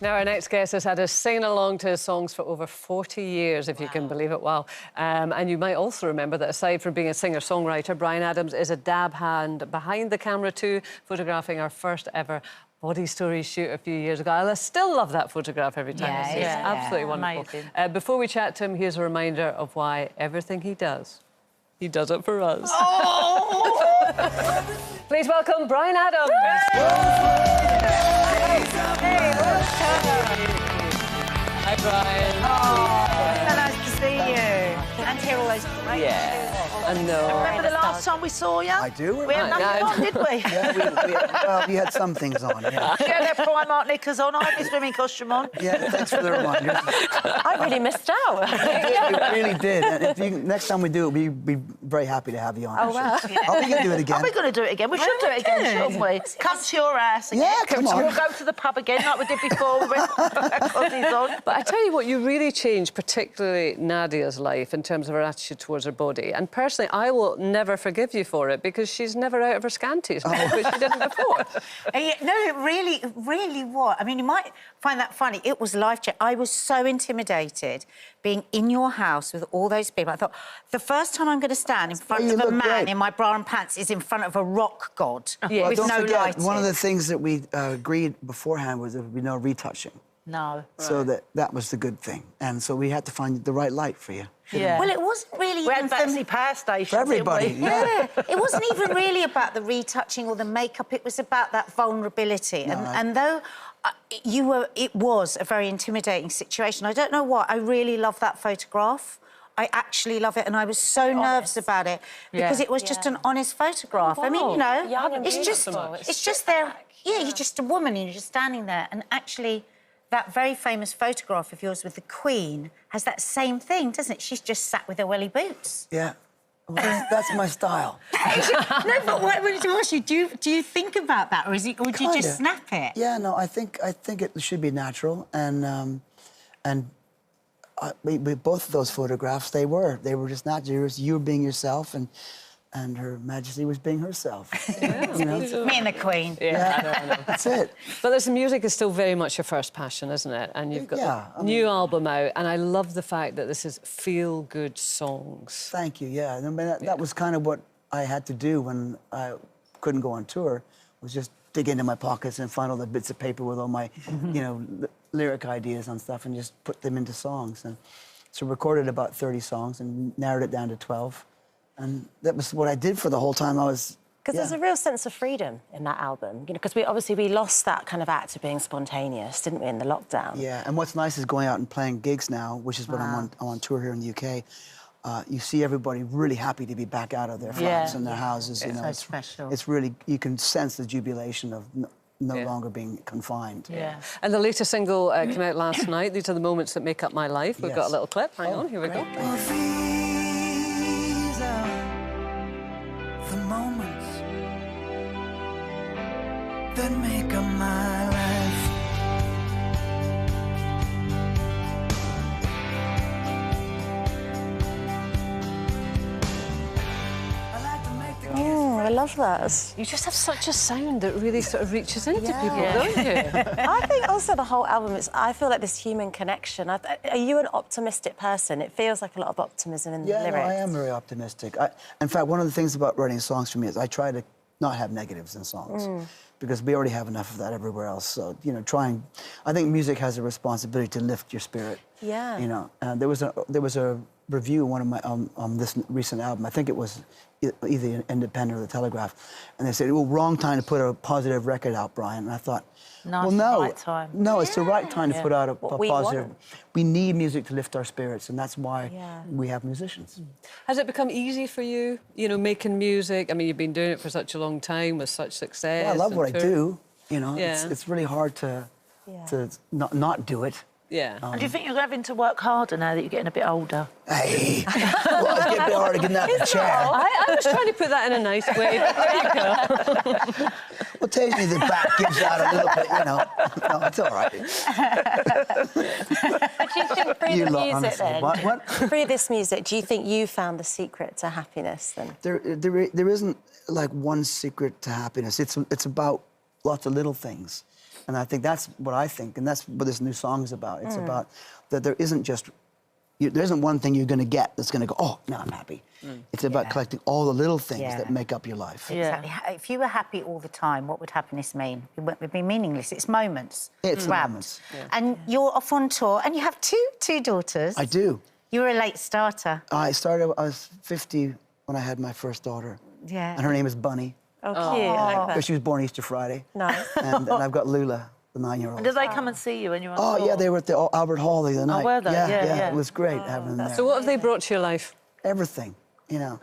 Now, our next guest has had us singing along to his songs for over 40 years, if you can believe it. Wow. And you might also remember that aside from being a singer-songwriter, Bryan Adams is a dab hand behind the camera too, photographing our first ever body story shoot a few years ago. I still love that photograph every time I see it. It's absolutely wonderful. Before we chat to him, here's a reminder of why everything he does it for us. Oh! Please welcome Bryan Adams. Hi, Bryan. Oh, so nice to see you. And hear all those great I know. Remember the last time we saw you? I do. We had nothing on, did we? Yeah, we had some things on, yeah. She had her Primark knickers on, I had my swimming costume on. Yeah, thanks for the reminder. I really missed out. You really did. And next time we do it, we'd be very happy to have you on. Oh, wow. Are we going to do it again? Are we going to do it again? We should do it again, shouldn't we? Come to your ass again. Yeah, come on. We'll go to the pub again like we did before. On. But I tell you what, you really changed, particularly Nadia's life, in terms of her attitude towards her body. And personally, I will never forgive you for it because she's never out of her scanties, which she didn't before. No, it really was. I mean, you might find that funny. It was life-changing. I was so intimidated being in your house with all those people. I thought, the first time I'm going to stand in front of a man in my bra and pants is in front of a rock god with don't no forget, lighting. one of the things that we agreed beforehand was there would be no retouching. No. So that was the good thing. And so we had to find the right light for you. Yeah. Well, it wasn't really... We had Betsy Power Station, for everybody. Yeah. It wasn't even really about the retouching or the makeup. It was about that vulnerability. And though it was a very intimidating situation, I don't know why, I really love that photograph. I actually love it, and I was so nervous about it because it was just an honest photograph. I mean, you know, it's just there. Yeah, you're just a woman and you're just standing there, and actually... That very famous photograph of yours with the Queen has that same thing, doesn't it? She's just sat with her welly boots. Yeah. Well, that's my style. No, but what I wanted to ask you, do you think about that, or would you just snap it? Yeah, no, I think it should be natural, and both of those photographs, they were just natural. You were being yourself, and Her Majesty was being herself. You know? Me and the Queen. Yeah, that's it. But listen, music is still very much your first passion, isn't it? And you've got a new album out, and I love the fact that this is feel-good songs. Thank you, yeah. I mean, that was kind of what I had to do when I couldn't go on tour, was just dig into my pockets and find all the bits of paper with all my, you know, lyric ideas and stuff, and just put them into songs. And so recorded about 30 songs and narrowed it down to 12. And that was what I did for the whole time I was... Because there's a real sense of freedom in that album, you know, because we lost that kind of act of being spontaneous, didn't we, in the lockdown? Yeah, and what's nice is going out and playing gigs now, which is what I'm on tour here in the UK. You see everybody really happy to be back out of their flats and their houses. You know, it's special. It's really, you can sense the jubilation of no longer being confined. Yeah. And the latest single came out last night. These are the moments that make up my life. We've got a little clip. Hang on, here we go. The moments that make up my life. I love that. You just have such a sound that really sort of reaches into people, don't you? I think also the whole album, I feel like this human connection. Are you an optimistic person? It feels like a lot of optimism in the lyrics. Yeah, no, I am very optimistic. In fact, one of the things about writing songs for me is I try to not have negatives in songs because we already have enough of that everywhere else. So, you know, I think music has a responsibility to lift your spirit. Yeah. You know, there was a review on this recent album. I think it was either Independent or The Telegraph, and they said, "Well, wrong time to put a positive record out, Bryan." And I thought, no, well, it's the right time. No, it's the right time to put out a positive. We need music to lift our spirits, and that's why we have musicians. Has it become easy for you, you know, making music? I mean, you've been doing it for such a long time with such success. Well, I love what I do. You know, it's really hard to not do it. Yeah. And do you think you're having to work harder now that you're getting a bit older? Hey, well, it's getting a bit harder getting out of the chair. I was trying to put that in a nice way, but there you go. Well, occasionally the back gives out a little bit, you know. No, it's all right. But do you think through the music then, what? through this music, do you think you found the secret to happiness then? There isn't like one secret to happiness. It's about lots of little things. And I think that's what I think, and that's what this new song is about. It's about that there isn't just, there isn't one thing you're going to get that's going to go, oh, now I'm happy. It's about collecting all the little things that make up your life. Exactly. If you were happy all the time, what would happiness mean? It would be meaningless. It's moments. It's grabbed. moments. And you're off on tour, and you have two daughters. I do. You were a late starter. I was 50 when I had my first daughter. Yeah. And her name is Bunny. Oh, cute. I like that. Because she was born Easter Friday. Nice. And I've got Lula, the 9-year-old. And did they come and see you when you were on Oh, tour? yeah, they were at the Albert Hall the other night. were they? Yeah. It was great having them there. So what have they brought to your life? Everything, you know.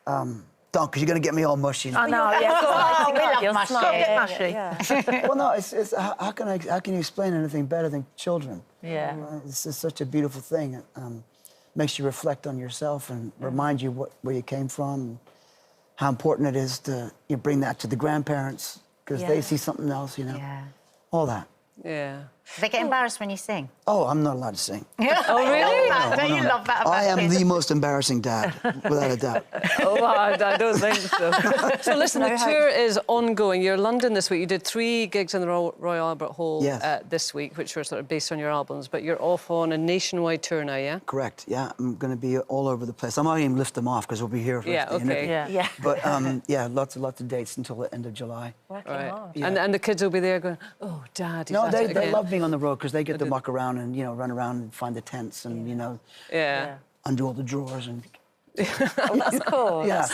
Don't, because you're going to get me all mushy. I know, yeah. Oh, we love You're mushy. smart. Get mushy. Well, no, it's how can you explain anything better than children? Yeah. It's just such a beautiful thing. It makes you reflect on yourself and remind you where you came from, and how important it is to bring that to the grandparents, because they see something else, you know. Yeah. All that. Yeah. They get embarrassed when you sing. Oh, I'm not allowed to sing. Oh, really? Don't you love that about I am kids? the most embarrassing dad, without a doubt. Oh, well, I don't think so. So listen, the tour is ongoing. You're in London this week. You did 3 gigs in the Royal Albert Hall this week, which were sort of based on your albums, but you're off on a nationwide tour now, yeah? Correct, yeah. I'm going to be all over the place. I'm not even lift them off, because we'll be here for the interview. Yeah. But, yeah, lots of dates until the end of July. Working Right. hard. Yeah. And the kids will be there going, oh, Dad, he's No, at it they again. love being on the road, because they get to muck around and, run around and find the tents and, Yeah. undo all the drawers and... Oh, that's cool. Yeah.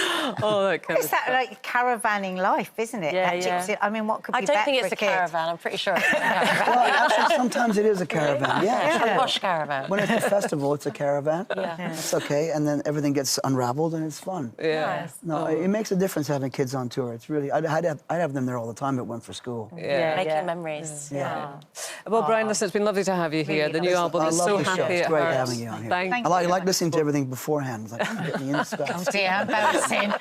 Oh, that kind It's that like caravanning life, isn't it? Yeah, That yeah. gypsy- I mean, what could be I don't better think for it's a kid? caravan. I'm pretty sure it's a caravan. Well, actually, sometimes it is a caravan, yeah. A posh caravan. When it's a festival, it's a caravan. Yeah. It's okay, and then everything gets unraveled and it's fun. Yeah. Nice. No, it makes a difference having kids on tour. It's really... I'd have them there all the time. It went for school. Yeah. Making memories. Yeah. Well, Brian, listen, it's been lovely to have you here. The new album I is love so the show. happy. It's It great hurts. having you on here. Thank I like listening to everything beforehand. It's like, get me in the stuff. Oh dear, embarrassing.